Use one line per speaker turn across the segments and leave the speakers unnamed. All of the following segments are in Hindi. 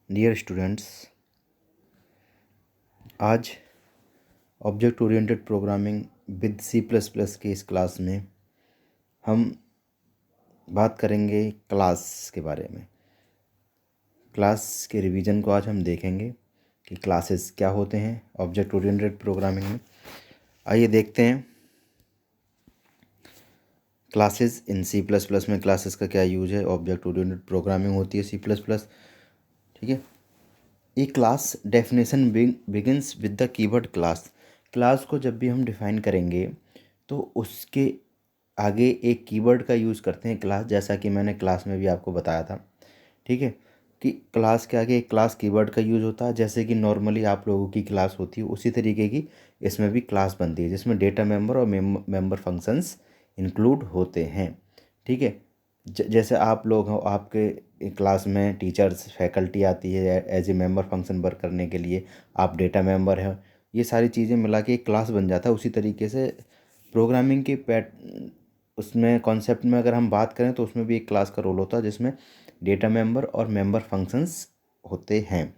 डियर स्टूडेंट्स, आज object oriented programming with C++ के इस क्लास में हम बात करेंगे क्लास के बारे में। क्लास के रिवीजन को आज हम देखेंगे कि क्लासेस क्या होते हैं ऑब्जेक्ट ओरिएंटेड प्रोग्रामिंग में। आइए देखते हैं क्लासेस इन C++ में क्लासेस का क्या यूज है। ऑब्जेक्ट ओरिएंटेड प्रोग्रामिंग होती है C++, ठीक है। ये class definition begins with the keyword class. Class को जब भी हम डिफाइन करेंगे तो उसके आगे एक कीवर्ड का यूज़ करते हैं क्लास, जैसा कि मैंने क्लास में भी आपको बताया था, ठीक है, कि क्लास के आगे एक क्लास कीवर्ड का यूज़ होता है। जैसे कि नॉर्मली आप लोगों की क्लास होती है उसी तरीके की इसमें भी क्लास बनती है, जिसमें डेटा मेंबर और मेंबर फंक्शंस इंक्लूड होते हैं, ठीक है। जैसे आप लोग हो, आपके क्लास में टीचर्स फैकल्टी आती है as a member function work करने के लिए, आप डेटा मेंबर हैं, ये सारी चीज़ें मिला के एक क्लास बन जाता है। उसी तरीके से प्रोग्रामिंग के उसमें कॉन्सेप्ट में अगर हम बात करें तो उसमें भी एक क्लास का रोल होता है, जिसमें डेटा मेंबर और मेंबर फंक्शंस होते हैं।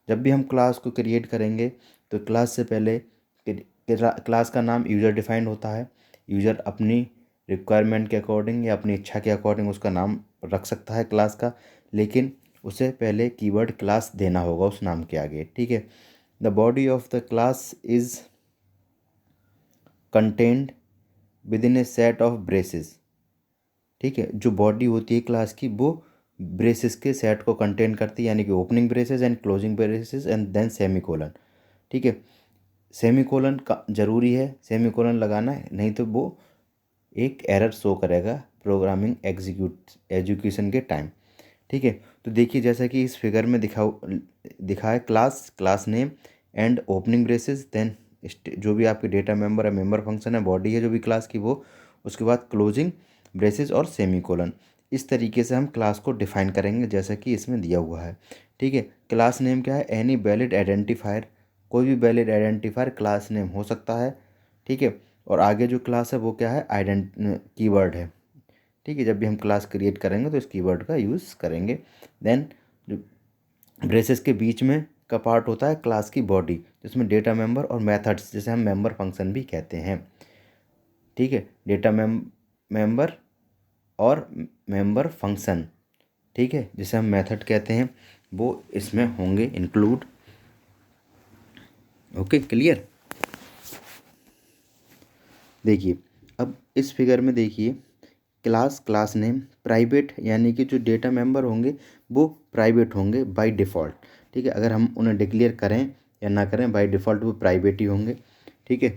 जब भी हम क्लास को क्रिएट करेंगे तो क्लास से पहले क्लास का नाम यूज़र डिफाइंड होता है। यूज़र अपनी रिक्वायरमेंट के अकॉर्डिंग या अपनी इच्छा के अकॉर्डिंग उसका नाम रख सकता है क्लास का, लेकिन उसे पहले कीवर्ड क्लास देना होगा उस नाम के आगे, ठीक है। The body of the class is contained with in A set of braces, ठीक है। जो बॉडी होती है क्लास की वो ब्रेसेस के सेट को कंटेन करती है, यानी कि opening braces and closing braces and then semicolon, ठीक है। सेमीकोलन का ज़रूरी है, सेमीकोलन लगाना है, नहीं तो वो एक एरर शो करेगा प्रोग्रामिंग एग्जीक्यूशन के टाइम, ठीक है। तो देखिए जैसा कि इस फिगर में दिखा है class name and opening braces, then जो भी आपके डेटा मेंबर है, मेंबर फंक्शन है, बॉडी है जो भी क्लास की वो, उसके बाद क्लोजिंग ब्रेसेस और सेमीकोलन। इस तरीके से हम क्लास को डिफाइन करेंगे जैसा कि इसमें दिया हुआ है, ठीक है। क्लास नेम क्या है? एनी वैलिड आइडेंटिफायर, कोई भी वैलिड आइडेंटिफायर क्लास नेम हो सकता है, ठीक है। और आगे जो क्लास है वो क्या है? कीवर्ड है, ठीक है। जब भी हम क्लास क्रिएट करेंगे तो इस कीवर्ड का यूज़ करेंगे। देन जो ब्रेसेस के बीच में का पार्ट होता है क्लास की बॉडी, जिसमें डेटा मेंबर और मेथड्स, जिसे हम मेंबर फंक्शन भी कहते हैं, ठीक है। डेटा मेंबर और मेंबर फंक्शन, ठीक है, जिसे हम मेथड कहते हैं, वो इसमें होंगे इंक्लूड। Okay, clear. देखिए अब इस फिगर में देखिए क्लास नेम प्राइवेट, यानी कि जो डेटा मेंबर होंगे वो प्राइवेट होंगे बाय डिफ़ॉल्ट, ठीक है। अगर हम उन्हें डिक्लेयर करें या ना करें, बाय डिफ़ॉल्ट वो प्राइवेट ही होंगे, ठीक है।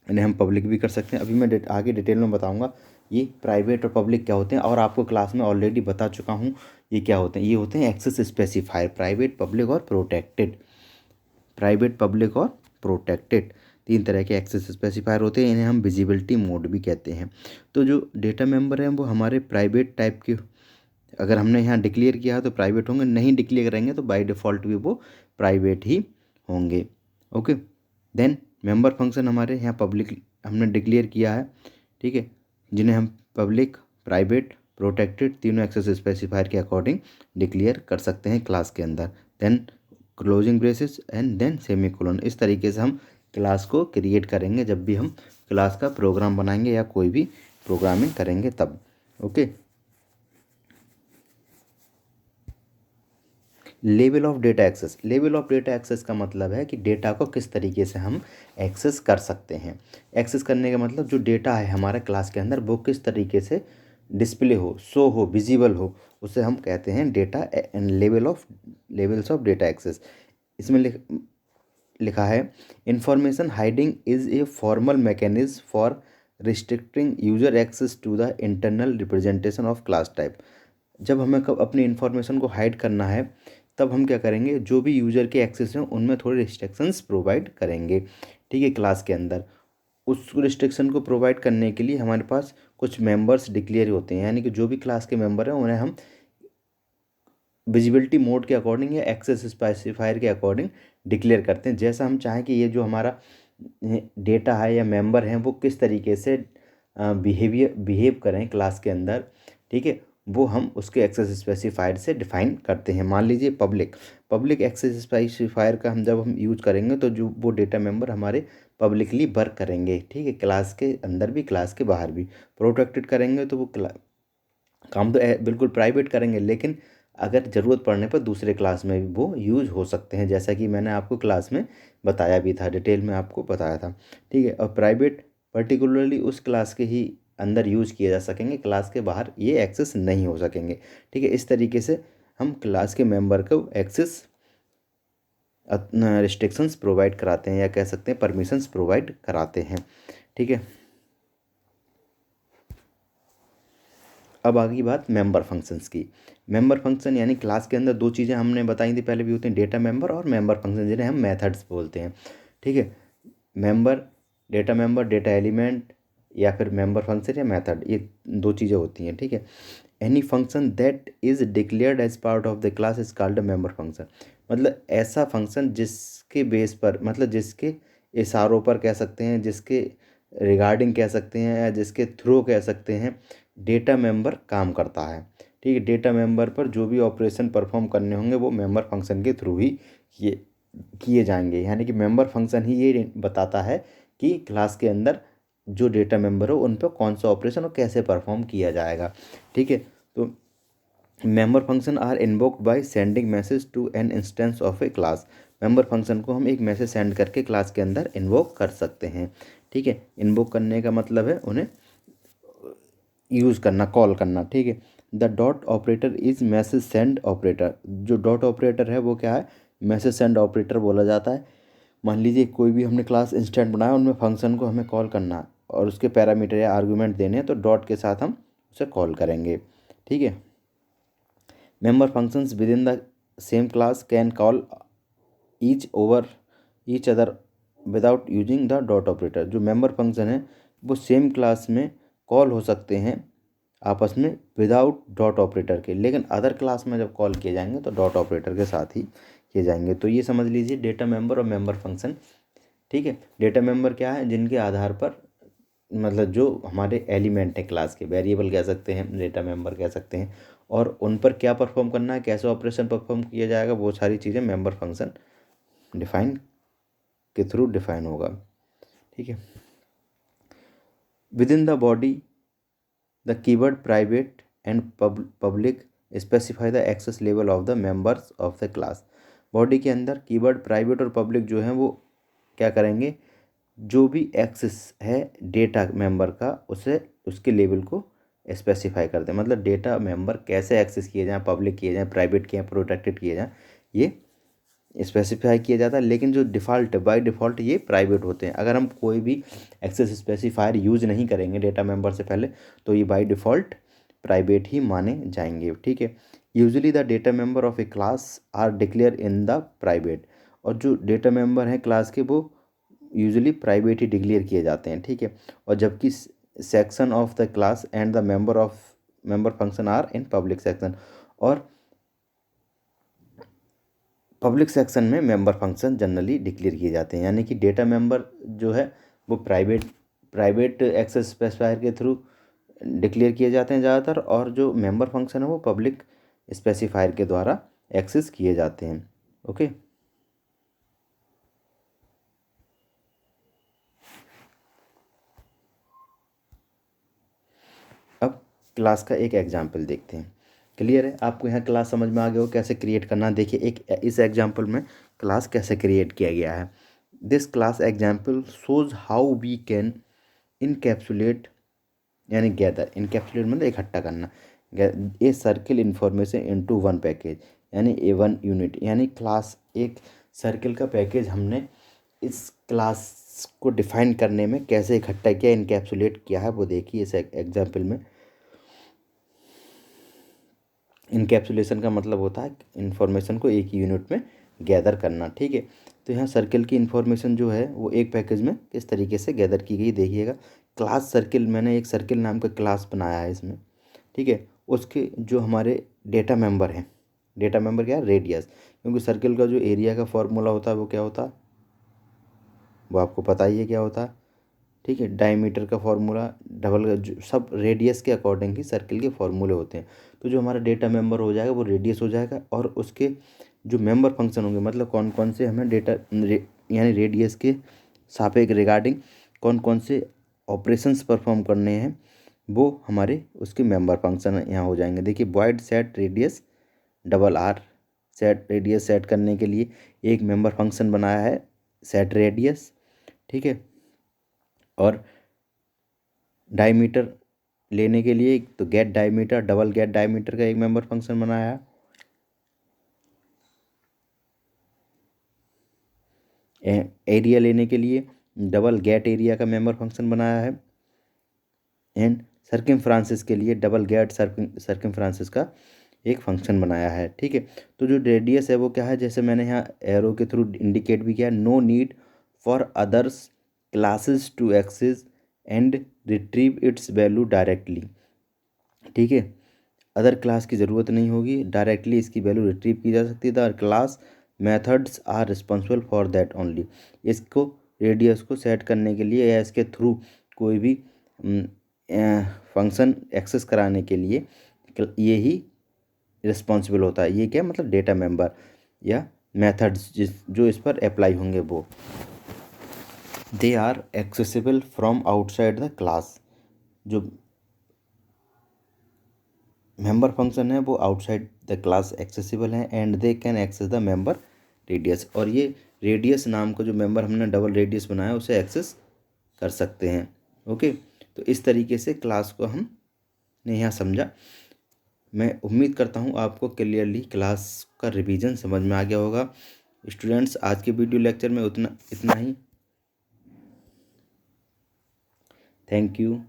इन्हें हम पब्लिक भी कर सकते हैं। अभी मैं आगे डिटेल में बताऊंगा ये प्राइवेट और पब्लिक क्या होते हैं, और आपको क्लास में ऑलरेडी बता चुका हूँ ये क्या होते हैं। ये होते हैं एक्सेस स्पेसिफायर, प्राइवेट, पब्लिक और प्रोटेक्टेड। प्राइवेट, पब्लिक और प्रोटेक्टेड, तीन तरह के एक्सेस स्पेसिफायर होते हैं। इन्हें हम विजिबिलिटी मोड भी कहते हैं। तो जो डेटा मेंबर हैं वो हमारे प्राइवेट टाइप के, अगर हमने यहाँ डिक्लेयर किया है तो प्राइवेट होंगे, नहीं डिक्लेयर करेंगे तो बाय डिफ़ॉल्ट भी वो प्राइवेट ही होंगे, ओके। देन मेंबर फंक्शन हमारे यहाँ पब्लिक हमने डिक्लेयर किया है, ठीक है, जिन्हें हम पब्लिक, प्राइवेट, प्रोटेक्टेड तीनों एक्सेस स्पेसिफायर के अकॉर्डिंग डिक्लेयर कर सकते हैं क्लास के अंदर। Then closing braces and then semicolon. इस तरीके से हम क्लास को क्रिएट करेंगे जब भी हम क्लास का प्रोग्राम बनाएंगे या कोई भी प्रोग्रामिंग करेंगे तब, okay. Level of data access. Level of data access का मतलब है कि डेटा को किस तरीके से हम एक्सेस कर सकते हैं। एक्सेस करने का मतलब जो डेटा है हमारे क्लास के अंदर वो किस तरीके से डिस्प्ले हो, शो हो, विजिबल हो, उसे हम कहते हैं data and levels of data access. इसमें लिखा है information hiding is a formal mechanism for restricting user access to the internal representation of class type. जब हमें अपनी इन्फॉर्मेशन को हाइड करना है तब हम क्या करेंगे, जो भी यूज़र के एक्सेस हैं उनमें थोड़े रिस्ट्रिक्शंस प्रोवाइड करेंगे, ठीक है, क्लास के अंदर। उस रिस्ट्रिक्शन को प्रोवाइड करने के लिए हमारे पास कुछ मेंबर्स डिक्लेयर होते हैं, यानी कि जो भी क्लास के मेंबर हैं उन्हें हम विजिबिलिटी मोड के अकॉर्डिंग या एक्सेस स्पेसिफायर के अकॉर्डिंग डिक्लेयर करते हैं। जैसा हम चाहें कि ये जो हमारा डेटा है या मेंबर हैं वो किस तरीके से बिहेव करें क्लास के अंदर, ठीक है, वो हम उसके एक्सेस स्पेसिफायर से डिफाइन करते हैं। मान लीजिए पब्लिक एक्सेस स्पेसिफायर का हम जब हम यूज करेंगे तो जो वो डेटा मेंबर हमारे पब्लिकली वर्क करेंगे, ठीक है, क्लास के अंदर भी क्लास के बाहर भी। प्रोटेक्टेड करेंगे तो वो काम तो बिल्कुल प्राइवेट करेंगे, लेकिन अगर ज़रूरत पड़ने पर दूसरे क्लास में भी वो यूज हो सकते हैं, जैसा कि मैंने आपको क्लास में बताया भी था, डिटेल में आपको बताया था, ठीक है। और प्राइवेट पर्टिकुलरली उस क्लास के ही अंदर यूज किए जा सकेंगे, क्लास के बाहर ये एक्सेस नहीं हो सकेंगे, ठीक है। इस तरीके से हम क्लास के मेंबर को एक्सेस रिस्ट्रिक्शंस प्रोवाइड कराते हैं, या कह सकते हैं परमिशंस प्रोवाइड कराते हैं, ठीक है। अब आ गई बात मेंबर फंक्शंस की। मेंबर फंक्शन यानी क्लास के अंदर दो चीज़ें हमने बताई थी पहले भी, होते हैं डेटा मेंबर और मेंबर फंक्शन, जिन्हें हम मेथड्स बोलते हैं, ठीक है। मेंबर, डेटा एलिमेंट, या फिर मेंबर फंक्शन या मेथड, ये दो चीज़ें होती हैं, ठीक है। Any function that is declared as part of the class is called a member function. मतलब ऐसा फंक्शन जिसके बेस पर, मतलब जिसके इशारों पर कह सकते हैं, जिसके रिगार्डिंग कह सकते हैं, या जिसके थ्रू कह सकते हैं डेटा मेंबर काम करता है, ठीक है। डेटा मेंबर पर जो भी ऑपरेशन परफॉर्म करने होंगे वो मेंबर फंक्शन के थ्रू ही किए किए जाएंगे। यानी कि मेंबर फंक्शन ही ये बताता है कि क्लास के अंदर जो डेटा मेंबर हो उन पर कौन सा ऑपरेशन और कैसे परफॉर्म किया जाएगा, ठीक है। तो member function are invoked by sending message to an instance of a class. Member function को हम एक मैसेज सेंड करके क्लास के अंदर इन्वोक कर सकते हैं, ठीक है। इन्वोक करने का मतलब है उन्हें यूज़ करना, कॉल करना, ठीक है। The dot operator is message send operator. जो डॉट ऑपरेटर है वो क्या है, मैसेज सेंड ऑपरेटर बोला जाता है। मान लीजिए कोई भी हमने क्लास इंस्टेंट बनाया, उनमें फंक्शन को हमें कॉल करना है और उसके पैरामीटर या आर्गूमेंट देने हैं, तो डॉट के साथ हम उसे कॉल करेंगे, ठीक है। Member functions with in the same class can call each other without using the dot operator. जो मेंबर फंक्शन है वो सेम क्लास में कॉल हो सकते हैं आपस में विदाउट डॉट ऑपरेटर के, लेकिन अदर क्लास में जब कॉल किए जाएंगे तो डॉट ऑपरेटर के साथ ही किए जाएंगे। तो ये समझ लीजिए डेटा मेंबर और मेंबर फंक्शन, ठीक है। डेटा मेंबर क्या है, जिनके आधार पर, मतलब जो हमारे एलिमेंट हैं क्लास के, वेरिएबल कह सकते हैं, डेटा मेंबर कह सकते हैं, और उन पर क्या परफॉर्म करना है, कैसे ऑपरेशन परफॉर्म किया जाएगा, वो सारी चीज़ें मेंबर फंक्शन डिफाइन के थ्रू डिफाइन होगा, ठीक है। Within the body the keyword private and public specify the access level of the members of the class. Body के अंदर कीवर्ड प्राइवेट और पब्लिक जो हैं वो क्या करेंगे, जो भी एक्सेस है डेटा मेंबर का उसे उसके लेवल को स्पेसिफाई करते हैं। मतलब डेटा मेंबर कैसे एक्सेस किए जाएँ, पब्लिक किए जाएँ, प्राइवेट किए जाएँ, प्रोटेक्टेड किए जाएँ, ये स्पेसिफाई किया जाता है। लेकिन जो डिफ़ॉल्ट बाय डिफ़ॉल्ट ये प्राइवेट होते हैं। अगर हम कोई भी एक्सेस स्पेसिफायर यूज़ नहीं करेंगे डेटा मेंबर से पहले, तो ये बाय डिफ़ॉल्ट प्राइवेट ही माने जाएंगे, ठीक है। Usually the data member of a class are declare in the private. और जो डेटा मेंबर हैं क्लास के वो यूजुअली प्राइवेट ही डिक्लेयर किए जाते हैं, ठीक है। और जबकि section of the class and the member function are in public section. और पब्लिक सेक्शन में मेंबर फंक्शन जनरली डिक्लेयर किए जाते हैं। यानी कि डेटा मेंबर जो है वो प्राइवेट एक्सेस स्पेसिफायर के थ्रू डिक्लेयर किए जाते हैं ज़्यादातर, और जो मेंबर फंक्शन है वो पब्लिक स्पेसिफायर के द्वारा एक्सेस किए जाते हैं, ओके। अब क्लास का एक एग्जाम्पल देखते हैं। क्लियर है आपको, यहाँ क्लास समझ में आ गया हो कैसे क्रिएट करना। देखिए एक इस एग्जाम्पल में क्लास कैसे क्रिएट किया गया है। This class example shows how we can encapsulate, यानी गैदर, इनकैप्सुलेट मतलब इकट्ठा करना, a circle information into one package, यानी ए वन यूनिट। यानी क्लास एक सर्किल का पैकेज हमने इस क्लास को डिफाइन करने में कैसे इकट्ठा किया, इनकैप्सुलेट किया है, वो देखिए इस एग्जाम्पल में। इनकैप्सुलेशन का मतलब होता है इन्फॉर्मेशन को एक यूनिट में गैदर करना, ठीक है। तो यहाँ सर्किल की इन्फॉर्मेशन जो है वो एक पैकेज में किस तरीके से गैदर की गई देखिएगा। क्लास सर्किल, मैंने एक सर्किल नाम का क्लास बनाया है इसमें, ठीक है। उसके जो हमारे डेटा मेंबर हैं, डेटा मेंबर क्या है, रेडियस, क्योंकि सर्किल का जो एरिया का फॉर्मूला होता है वो क्या होता है, वो आपको पता ही है क्या होता है, ठीक है। डायमीटर का फॉर्मूला, डबल, सब रेडियस के अकॉर्डिंग ही सर्किल के फॉर्मूले होते हैं। तो जो हमारा डेटा मेंबर हो जाएगा वो रेडियस हो जाएगा, और उसके जो मेंबर फंक्शन होंगे, मतलब कौन कौन से हमें यानी रेडियस के सापेक्ष रिगार्डिंग कौन कौन से ऑपरेशंस परफॉर्म करने हैं, वो हमारे उसके मेंबर फंक्शन यहाँ हो जाएंगे। देखिए void set radius double R, set radius set करने के लिए एक मेंबर फंक्शन बनाया है सेट रेडियस, ठीक है। और डायमीटर लेने के लिए तो get diameter, double get diameter का एक मेंबर फंक्शन बनाया है। एरिया लेने के लिए डबल गेट एरिया का मेंबर फंक्शन बनाया है। एंड सर्किमफ्रांसिस के लिए डबल गेट सर्किमफ्रांसिस का एक फंक्शन बनाया है, ठीक है। तो जो रेडियस है वो क्या है, जैसे मैंने यहाँ एरो के थ्रू इंडिकेट भी किया, no need for others classes to access and retrieve its value directly, ठीक है। अदर क्लास की ज़रूरत नहीं होगी, डायरेक्टली इसकी वैल्यू रिट्रीव की जा सकती है। Class methods are responsible for that only, इसको रेडियस को सेट करने के लिए या इसके थ्रू कोई भी फंक्शन एक्सेस कराने के लिए ये ही रिस्पॉन्सिबल होता है। ये क्या मतलब डेटा मेंबर या मेथड्स जो इस पर अप्लाई होंगे वो they are accessible from outside the class, जो मेंबर फंक्शन है वो आउटसाइड द क्लास एक्सेसिबल है। And they can access the member radius, और ये रेडियस नाम का जो मेंबर हमने डबल रेडियस बनाया उसे एक्सेस कर सकते हैं। ओके, तो इस तरीके से क्लास को हमने यहाँ समझा। मैं उम्मीद करता हूँ आपको क्लियरली क्लास का रिवीजन समझ में आ गया होगा। स्टूडेंट्स, आज के वीडियो लेक्चर में इतना ही। Thank you.